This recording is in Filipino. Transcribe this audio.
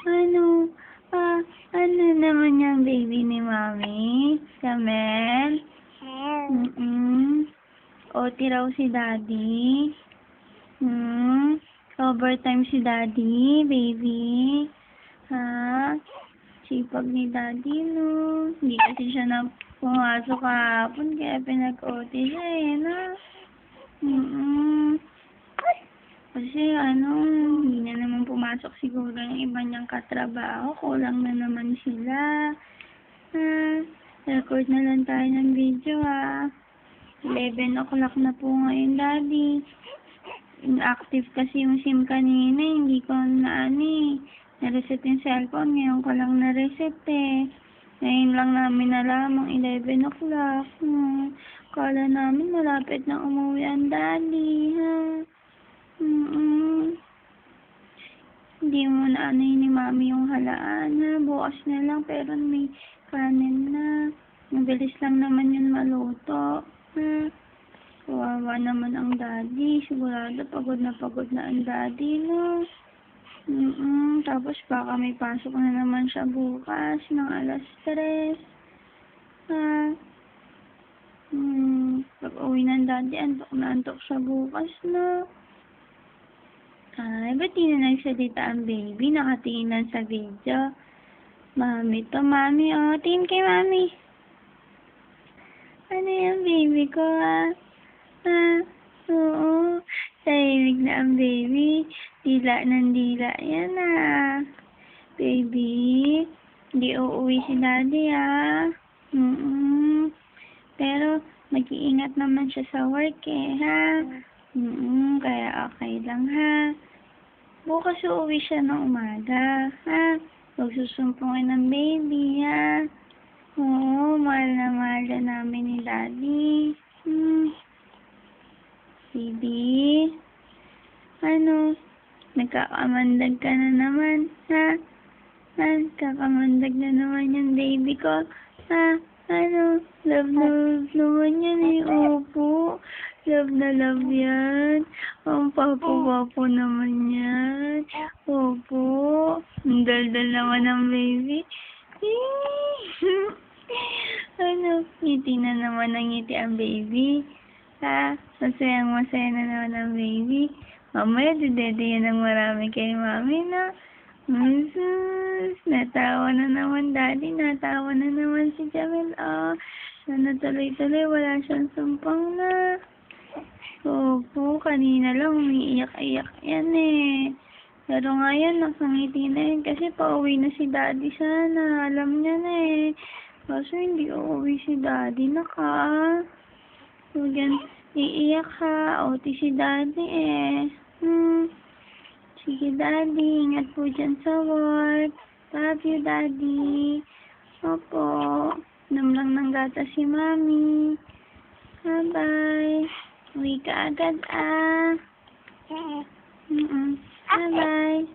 Ano? Ano naman yung baby ni Mami? Kamel? OT raw si Daddy? Overtime si Daddy, baby? Ha? Sipag ni Daddy, no? Hindi kasi siya na pumasok kahapon, kaya pinag-OT siya, eh, no? Kasi hindi na naman pumasok siguro yung iba niyang katrabaho. Kulang na naman sila. Record na lang tayo ng video, 11 o'clock na po ngayon, Daddy. Inactive kasi yung SIM kanina, hindi ko na-reset yung cellphone. Ngayon ko lang na-reset, eh. Ngayon lang namin nalamang 11 o'clock. Kala namin malapit na umuwi ang Daddy, ha? Hindi mo na ni Mami yung halaan, ha? Bukas na lang, pero may kanin na. Mabilis lang naman yun maluto, ha? Kawawa naman ang Daddy. Sigurado pagod na ang Daddy, no? Tapos baka may pasok na naman siya bukas ng 3:00. Pag uwi ng Daddy, antok na antok siya bukas, no? Ay, ba't di na nagsalita ang baby? Nakatingin lang sa video. Mami to, Mami. Oh, tingin kay Mami. Ano yung baby ko, Oo. Tahimik na ang baby. Dila ng dila yan, Baby, hindi uuwi si Daddy, Pero, mag-iingat naman siya sa work, ha? Kaya okay lang, ha? Bukas uuwi siya ng umaga, ha? Huwag susumpungin ng baby, ha? Oo, mahal na namin ni Daddy. Baby? Nagkakamandag ka na naman, ha? Nagkakamandag na naman yung baby ko, ha? Love na love naman yan, eh. Opo. Love na love yan. Ang papo-papo naman yan. Opo. Ang dal-dal naman ng baby. Ngiti na naman ang ngiti ang baby. Masaya na naman ang baby. Mamaya, dudede yan ng marami kay Mami, na. Natawa na naman, Daddy. Natawa na naman si Jamel. Sana tuloy-tuloy. Wala siyang sumpang na. Opo, kanina lang umiiyak-iyak yan, eh. Pero ngayon, nakangiti na yun kasi pauwi na si Daddy sana. Alam niya na, eh. Kaso hindi uuwi si Daddy, Huwag yan iiyak, ha. OT si Daddy, eh. Sige, Daddy. Ingat po dyan sa work. Love you, Daddy. Opo. Inom lang ng gata si Mami. Bye-bye. Uwi ka agad, Bye-bye.